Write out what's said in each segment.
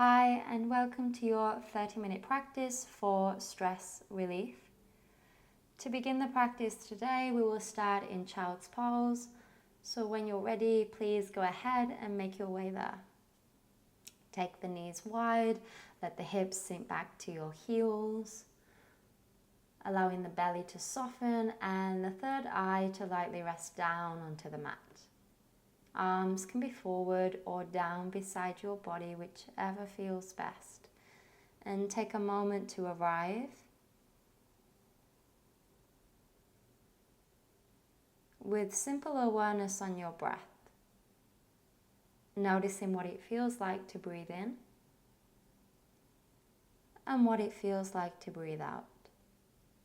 Hi and welcome to your 30-minute practice for stress relief. To begin the practice today, we will start in child's pose. So when you're ready, please go ahead and make your way there. Take the knees wide, let the hips sink back to your heels, allowing the belly to soften and the third eye to lightly rest down onto the mat. Arms can be forward or down beside your body, whichever feels best. And take a moment to arrive. With simple awareness on your breath. Noticing what it feels like to breathe in and what it feels like to breathe out.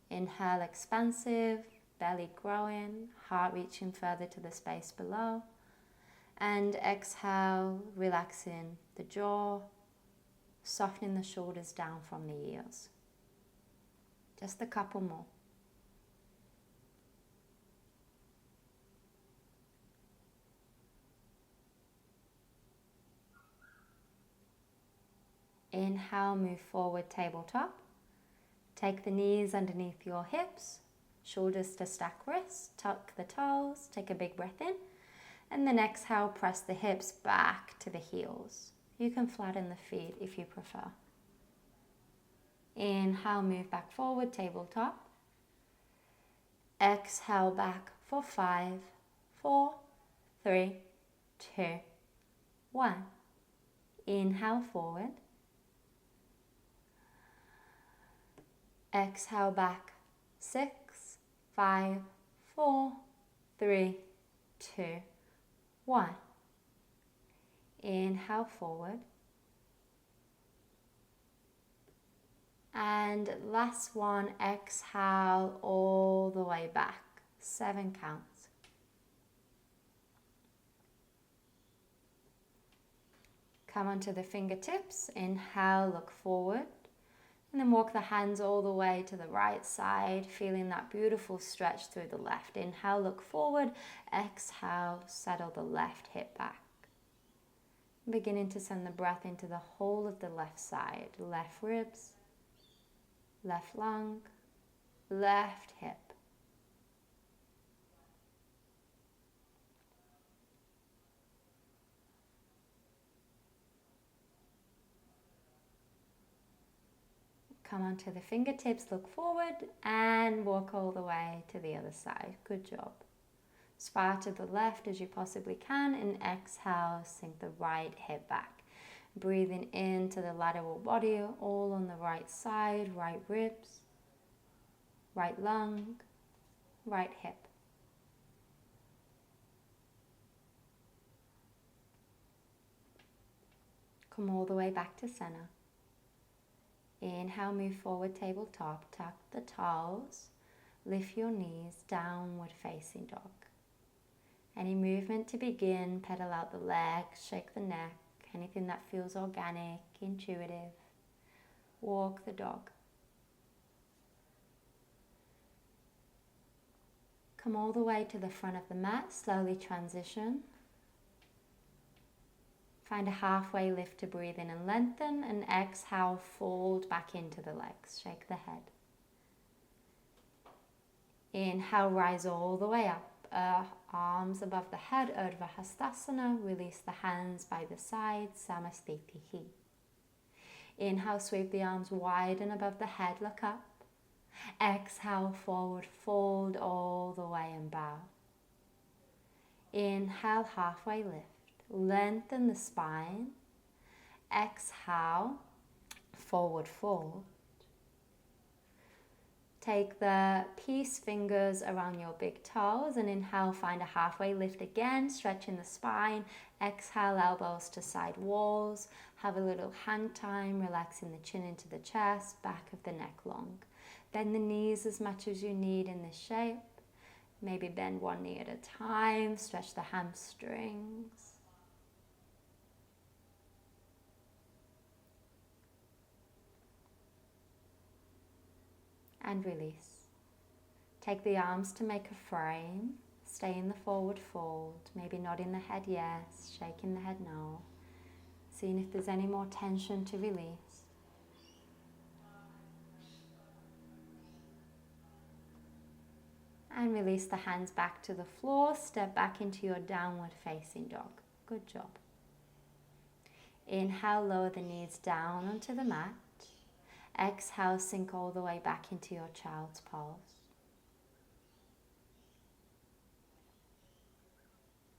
Inhale expansive, belly growing, heart reaching further to the space below. And exhale, relaxing the jaw, softening the shoulders down from the ears. Just a couple more. Inhale, move forward, tabletop. Take the knees underneath your hips, shoulders to stack wrists, tuck the toes, take a big breath in. And then exhale, press the hips back to the heels. You can flatten the feet if you prefer. Inhale, move back forward, tabletop. Exhale back for 5, 4, 3, 2, 1. Inhale forward. Exhale back, 6, 5, 4, 3, 2, 1. Inhale forward. And last one, exhale all the way back. 7 counts. Come onto the fingertips. Inhale, look forward. And then walk the hands all the way to the right side, feeling that beautiful stretch through the left. Inhale, look forward. Exhale, settle the left hip back. Beginning to send the breath into the whole of the left side. Left ribs, left lung, left hip. Come onto the fingertips, look forward and walk all the way to the other side. Good job. As far to the left as you possibly can and exhale, sink the right hip back. Breathing into the lateral body, all on the right side, right ribs, right lung, right hip. Come all the way back to center. Inhale, move forward, tabletop, tuck the toes, lift your knees, downward facing dog. Any movement to begin, pedal out the legs, shake the neck, anything that feels organic, intuitive. Walk the dog. Come all the way to the front of the mat, slowly transition. Find a halfway lift to breathe in and lengthen, and exhale, fold back into the legs. Shake the head. Inhale, rise all the way up. Arms above the head, Urdhva Hastasana. Release the hands by the sides, Samasthiti. Inhale, sweep the arms wide and above the head, look up. Exhale, forward, fold all the way and bow. Inhale, halfway lift. Lengthen the spine. Exhale, forward fold. Take the peace fingers around your big toes and inhale, find a halfway lift again, stretching the spine. Exhale, elbows to side walls. Have a little hang time, relaxing the chin into the chest, back of the neck long. Bend the knees as much as you need in this shape. Maybe bend one knee at a time, stretch the hamstrings. And release. Take the arms to make a frame. Stay in the forward fold. Maybe nodding the head yes, shaking the head no. Seeing if there's any more tension to release. And release the hands back to the floor. Step back into your downward facing dog. Good job. Inhale, lower the knees down onto the mat. Exhale, sink all the way back into your child's pose.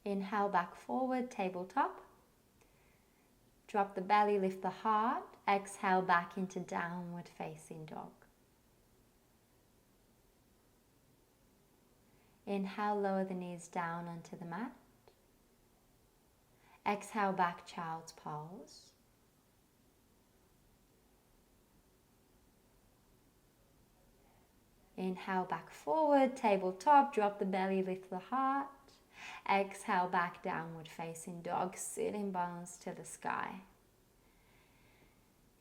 Inhale, back forward, tabletop. Drop the belly, lift the heart. Exhale, back into downward facing dog. Inhale, lower the knees down onto the mat. Exhale, back child's pose. Inhale, back forward, tabletop, drop the belly, lift the heart. Exhale, back downward facing dog, sitting bones to the sky.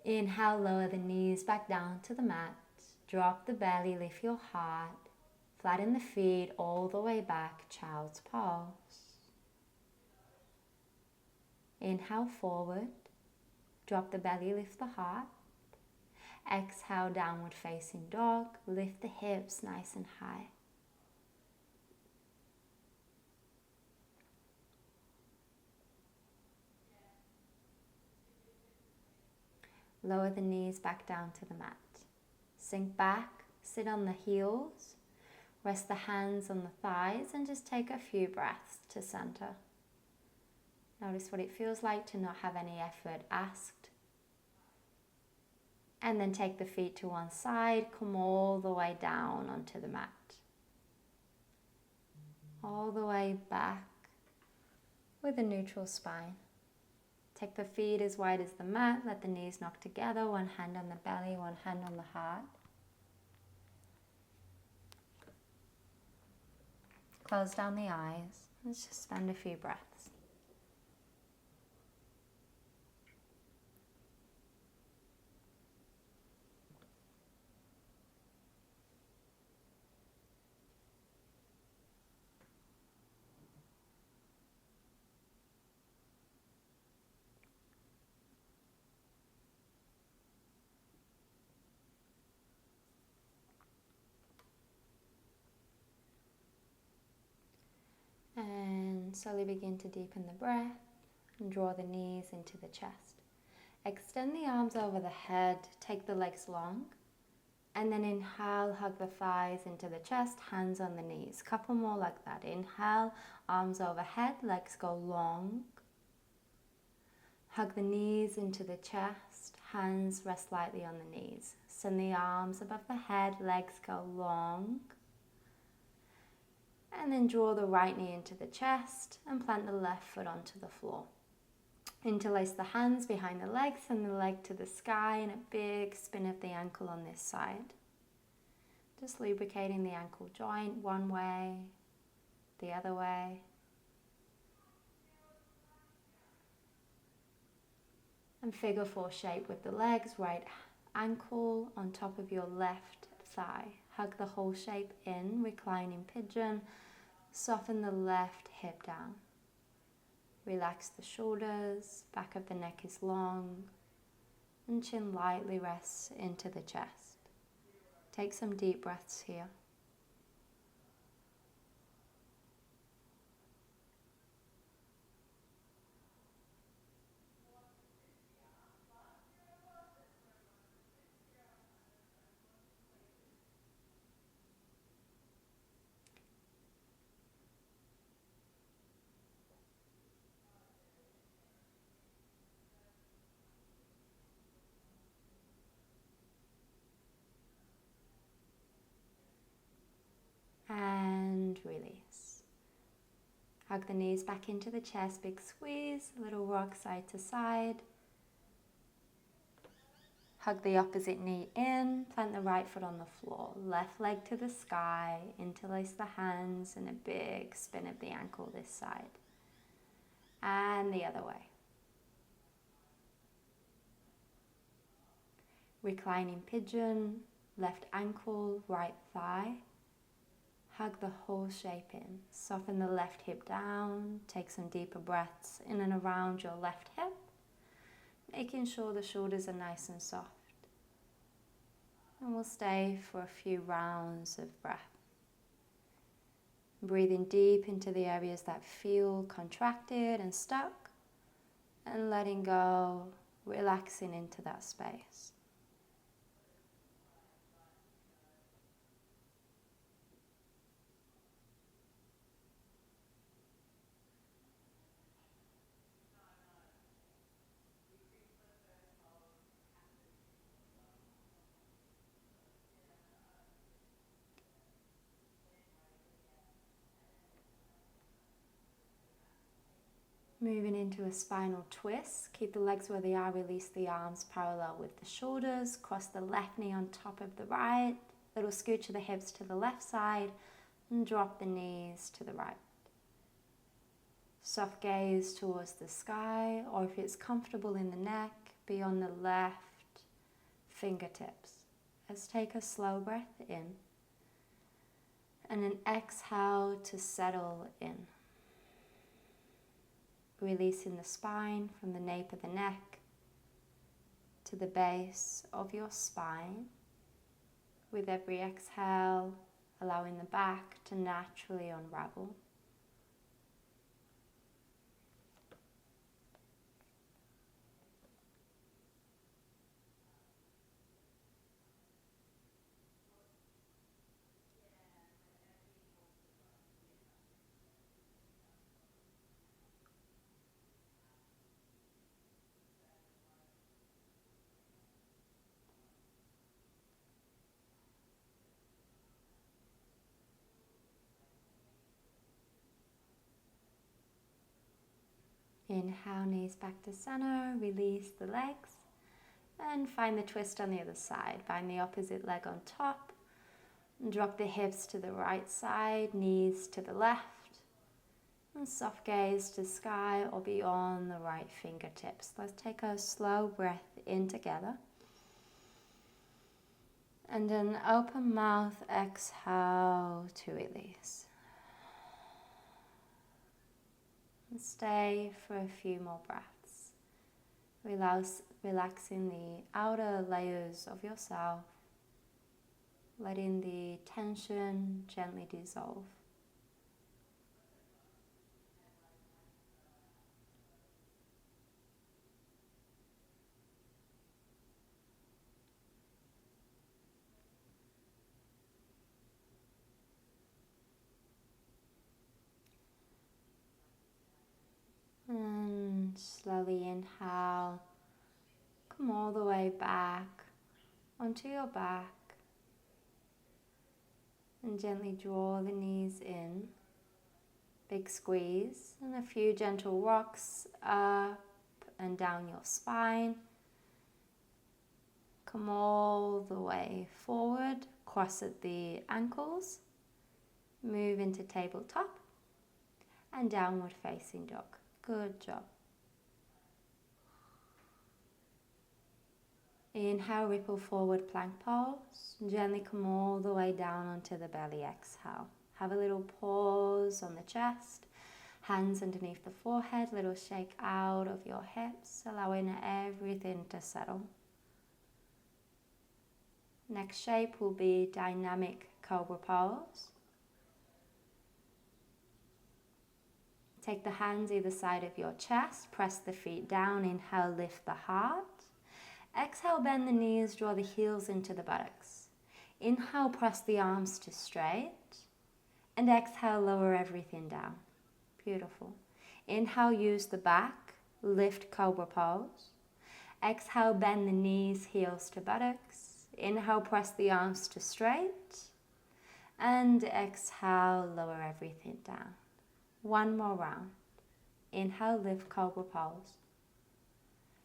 Inhale, lower the knees back down to the mat. Drop the belly, lift your heart. Flatten the feet all the way back, child's pose. Inhale, forward. Drop the belly, lift the heart. Exhale, downward facing dog. Lift the hips nice and high. Lower the knees back down to the mat. Sink back, sit on the heels. Rest the hands on the thighs and just take a few breaths to center. Notice what it feels like to not have any effort asked. And then take the feet to one side, come all the way down onto the mat. All the way back with a neutral spine. Take the feet as wide as the mat, let the knees knock together, one hand on the belly, one hand on the heart. Close down the eyes. Let's just spend a few breaths. And slowly begin to deepen the breath and draw the knees into the chest. Extend the arms over the head, take the legs long, and then inhale, hug the thighs into the chest, hands on the knees. Couple more like that. Inhale, arms overhead, legs go long. Hug the knees into the chest, hands rest lightly on the knees. Send the arms above the head, legs go long. And then draw the right knee into the chest and plant the left foot onto the floor. Interlace the hands behind the legs and the leg to the sky and a big spin of the ankle on this side. Just lubricating the ankle joint one way, the other way. And figure four shape with the legs, right ankle on top of your left thigh. Hug the whole shape in, reclining pigeon. Soften the left hip down. Relax the shoulders, back of the neck is long, and chin lightly rests into the chest. Take some deep breaths here. And release. Hug the knees back into the chest, big squeeze, little rock side to side. Hug the opposite knee in, plant the right foot on the floor, left leg to the sky, interlace the hands and a big spin of the ankle this side. And the other way. Reclining pigeon, left ankle, right thigh. Hug the whole shape in. Soften the left hip down. Take some deeper breaths in and around your left hip. making sure the shoulders are nice and soft. And we'll stay for a few rounds of breath. Breathing deep into the areas that feel contracted and stuck, and letting go, relaxing into that space. Moving into a spinal twist. Keep the legs where they are, release the arms parallel with the shoulders. Cross the left knee on top of the right. Little scooch of the hips to the left side and drop the knees to the right. Soft gaze towards the sky, or if it's comfortable in the neck, be on the left fingertips. Let's take a slow breath in and an exhale to settle in. Releasing the spine from the nape of the neck to the base of your spine. With every exhale, allowing the back to naturally unravel. Inhale, knees back to center, release the legs, and find the twist on the other side. Find the opposite leg on top, and drop the hips to the right side, knees to the left, and soft gaze to sky or beyond the right fingertips. Let's take a slow breath in together. And an open mouth exhale to release. And stay for a few more breaths. Relaxing the outer layers of yourself, letting the tension gently dissolve. And slowly inhale, come all the way back onto your back and gently draw the knees in. Big squeeze and a few gentle rocks up and down your spine. Come all the way forward, cross at the ankles, move into tabletop and downward facing dog. Good job. Inhale, ripple forward, plank pose. Gently come all the way down onto the belly. Exhale. Have a little pause on the chest. Hands underneath the forehead. Little shake out of your hips, allowing everything to settle. Next shape will be dynamic cobra pose. Take the hands either side of your chest, press the feet down, inhale, lift the heart. Exhale, bend the knees, draw the heels into the buttocks. Inhale, press the arms to straight. And exhale, lower everything down. Beautiful. Inhale, use the back, lift cobra pose. Exhale, bend the knees, heels to buttocks. Inhale, press the arms to straight. And exhale, lower everything down. One more round. Inhale, lift cobra pose.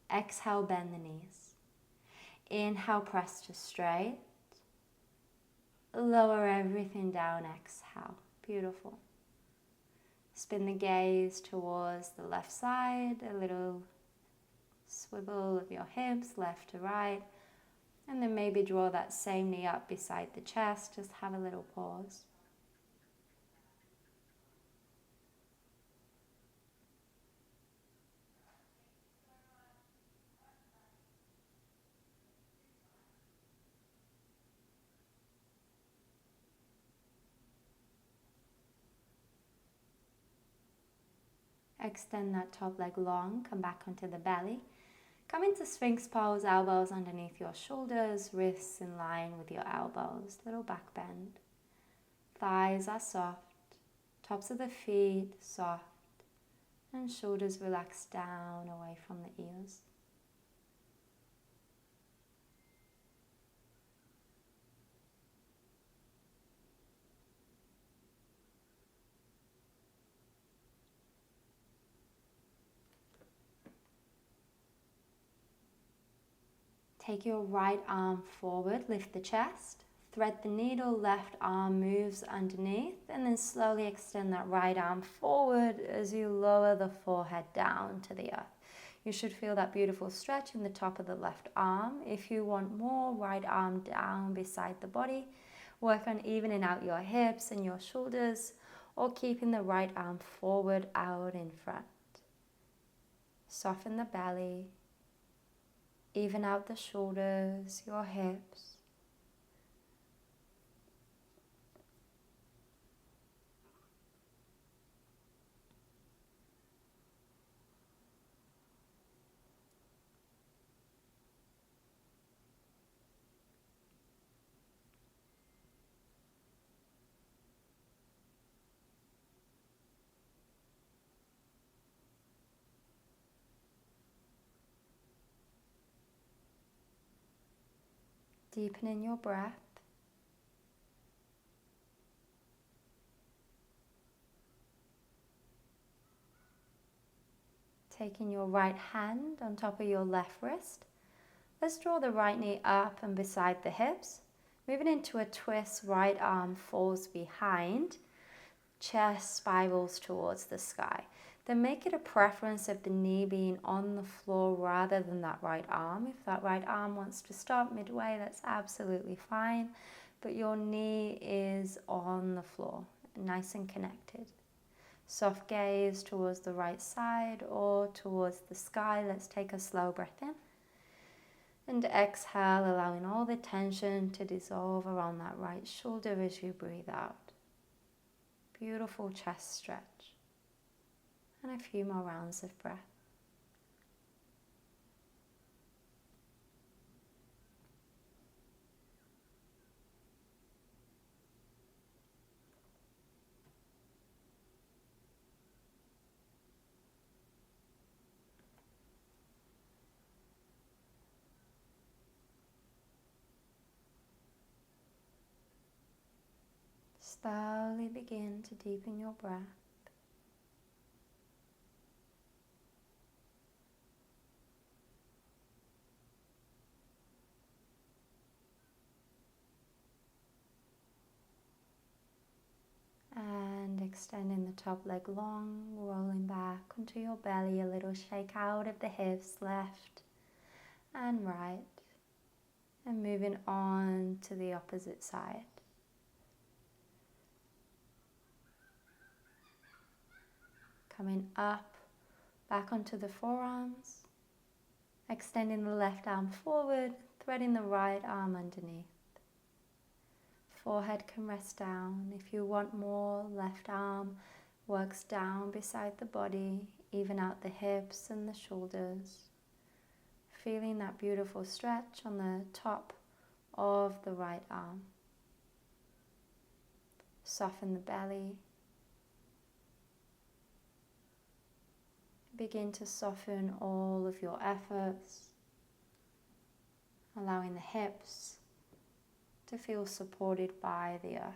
Exhale, bend the knees. Inhale, press to straight. Lower everything down, exhale. Beautiful. Spin the gaze towards the left side, a little swivel of your hips, left to right. And then maybe draw that same knee up beside the chest. Just have a little pause. Extend that top leg long, come back onto the belly. Come into Sphinx pose, elbows underneath your shoulders, wrists in line with your elbows, little back bend. Thighs are soft, tops of the feet soft, and shoulders relax down away from the ears. Take your right arm forward, lift the chest, thread the needle, left arm moves underneath, and then slowly extend that right arm forward as you lower the forehead down to the earth. You should feel that beautiful stretch in the top of the left arm. If you want more, right arm down beside the body. Work on evening out your hips and your shoulders, or keeping the right arm forward out in front. Soften the belly. Even out the shoulders, your hips. Deepen in your breath. Taking your right hand on top of your left wrist. Let's draw the right knee up and beside the hips. Moving into a twist, right arm falls behind. Chest spirals towards the sky. Then make it a preference of the knee being on the floor rather than that right arm. If that right arm wants to stop midway, that's absolutely fine. But your knee is on the floor, nice and connected. Soft gaze towards the right side or towards the sky. Let's take a slow breath in. And exhale, allowing all the tension to dissolve around that right shoulder as you breathe out. Beautiful chest stretch. And a few more rounds of breath. Slowly begin to deepen your breath. And extending the top leg long, rolling back onto your belly, a little shake out of the hips, left and right, and moving on to the opposite side. Coming up, back onto the forearms, extending the left arm forward, threading the right arm underneath. Forehead can rest down. If you want more, left arm works down beside the body, even out the hips and the shoulders. Feeling that beautiful stretch on the top of the right arm. Soften the belly. Begin to soften all of your efforts, allowing the hips to feel supported by the earth.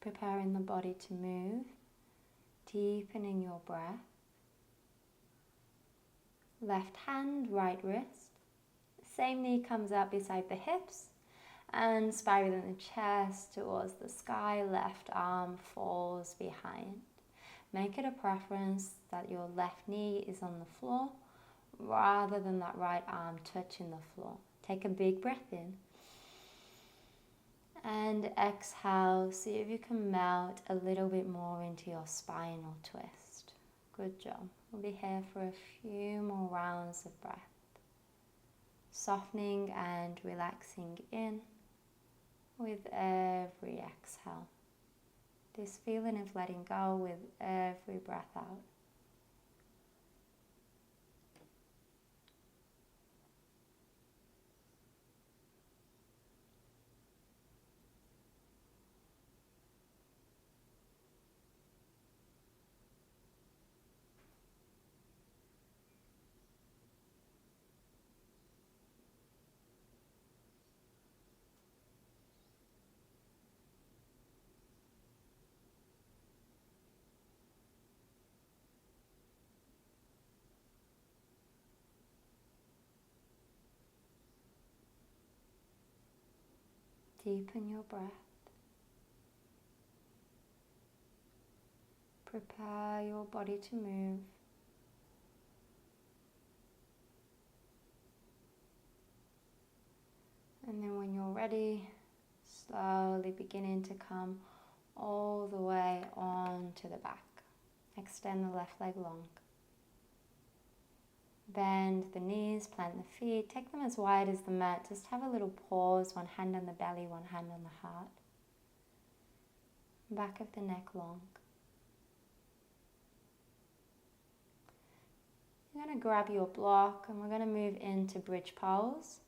Preparing the body to move, deepening your breath. Left hand, right wrist. Same knee comes up beside the hips and spiraling the chest towards the sky. Left arm falls behind. Make it a preference that your left knee is on the floor rather than that right arm touching the floor. Take a big breath in. And exhale, see if you can melt a little bit more into your spinal twist. Good job. We'll be here for a few more rounds of breath. Softening and relaxing in with every exhale. This feeling of letting go with every breath out. Deepen your breath. Prepare your body to move. And then when you're ready, slowly beginning to come all the way onto the back. Extend the left leg long. Bend the knees, plant the feet, take them as wide as the mat. Just have a little pause, one hand on the belly, one hand on the heart. Back of the neck long. You're going to grab your block and we're going to move into bridge pose.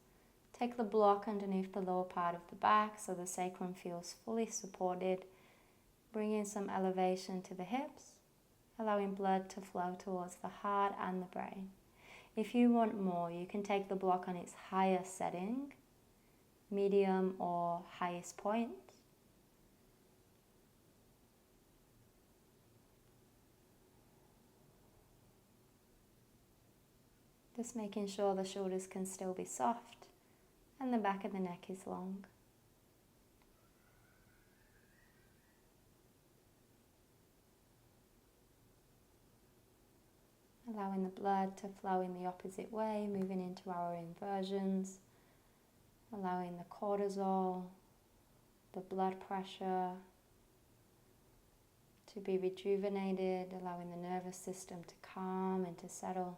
Take the block underneath the lower part of the back so the sacrum feels fully supported. Bring in some elevation to the hips, allowing blood to flow towards the heart and the brain. If you want more, you can take the block on its highest setting, medium or highest point. Just making sure the shoulders can still be soft and the back of the neck is long. Allowing the blood to flow in the opposite way, moving into our inversions, allowing the cortisol, the blood pressure to be rejuvenated, allowing the nervous system to calm and to settle.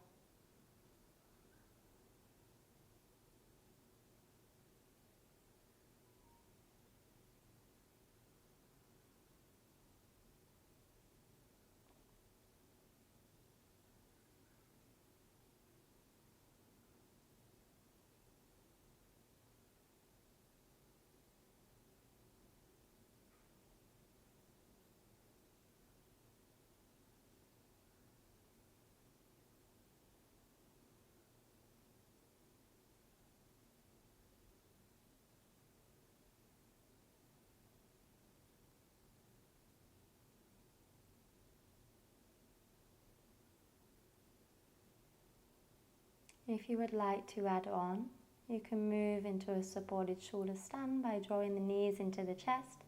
If you would like to add on, you can move into a supported shoulder stand by drawing the knees into the chest,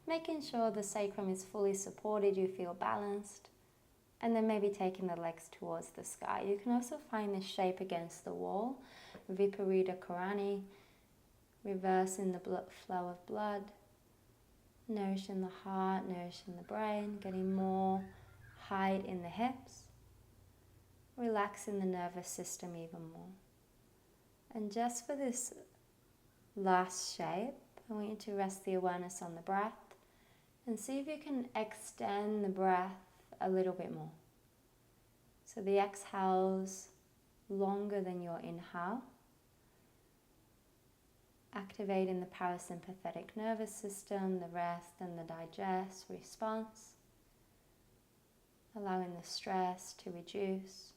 making sure the sacrum is fully supported, you feel balanced, and then maybe taking the legs towards the sky. You can also find this shape against the wall, Viparita Karani, reversing the flow of blood, nourishing the heart, nourishing the brain, getting more height in the hips, relaxing the nervous system even more. And just for this last shape, I want you to rest the awareness on the breath and see if you can extend the breath a little bit more. So the exhale's longer than your inhale, activating the parasympathetic nervous system, the rest and the digest response, allowing the stress to reduce.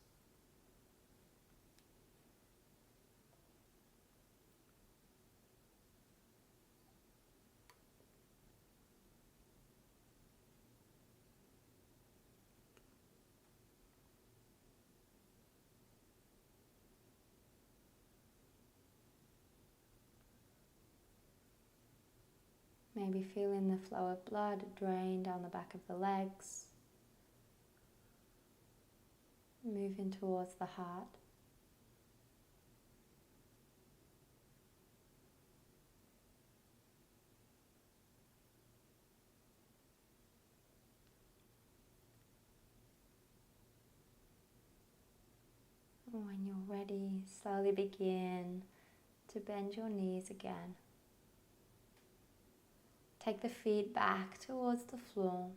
Maybe feeling the flow of blood drain down the back of the legs, moving towards the heart. When you're ready, slowly begin to bend your knees again. Take the feet back towards the floor.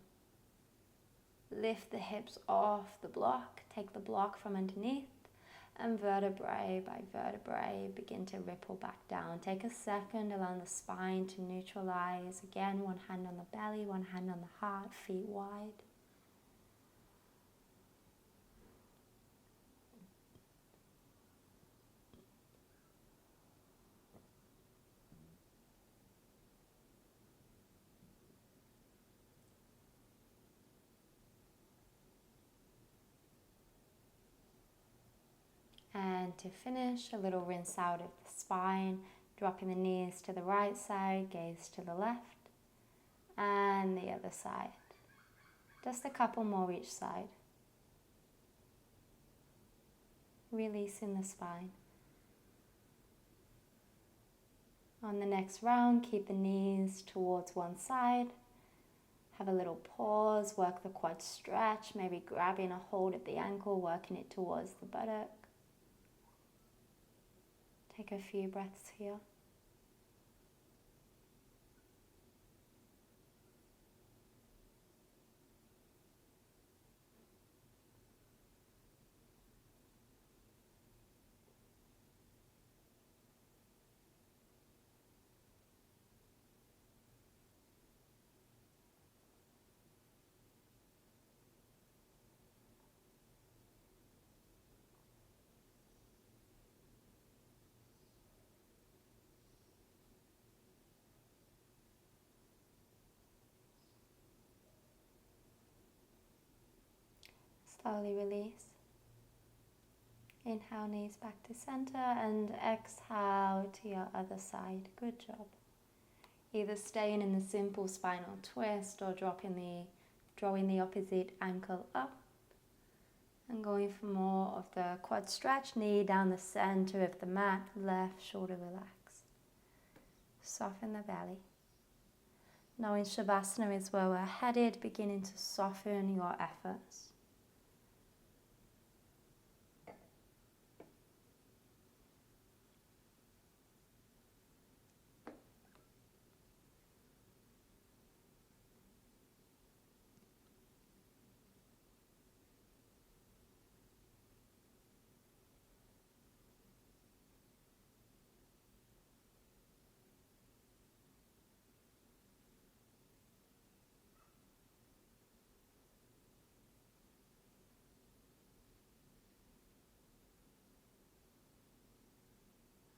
Lift the hips off the block. Take the block from underneath, and vertebrae by vertebrae begin to ripple back down. Take a second, allow the spine to neutralize. Again, one hand on the belly, one hand on the heart, feet wide. And to finish, a little rinse out of the spine, dropping the knees to the right side, gaze to the left, and the other side. Just a couple more each side. Releasing the spine. On the next round, keep the knees towards one side. Have a little pause, work the quad stretch, maybe grabbing a hold of the ankle, working it towards the buttock. Take a few breaths here. Slowly release. Inhale, knees back to center, and exhale to your other side. Good job. Either staying in the simple spinal twist or drawing the opposite ankle up and going for more of the quad stretch, knee down the center of the mat, left shoulder relaxed. Soften the belly. Knowing Shavasana is where we're headed, beginning to soften your efforts.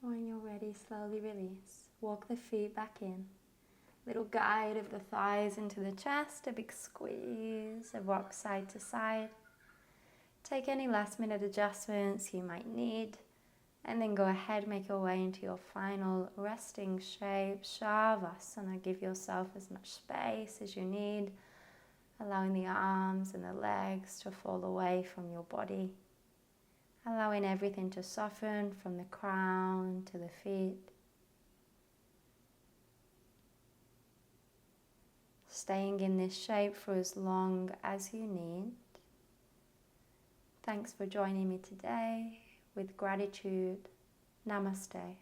When you're ready, slowly release. Walk the feet back in. Little guide of the thighs into the chest, a big squeeze, a rock side to side. Take any last minute adjustments you might need, and then go ahead, make your way into your final resting shape, Shavasana. Give yourself as much space as you need, allowing the arms and the legs to fall away from your body. Allowing everything to soften from the crown to the feet. Staying in this shape for as long as you need. Thanks for joining me today. With gratitude, Namaste.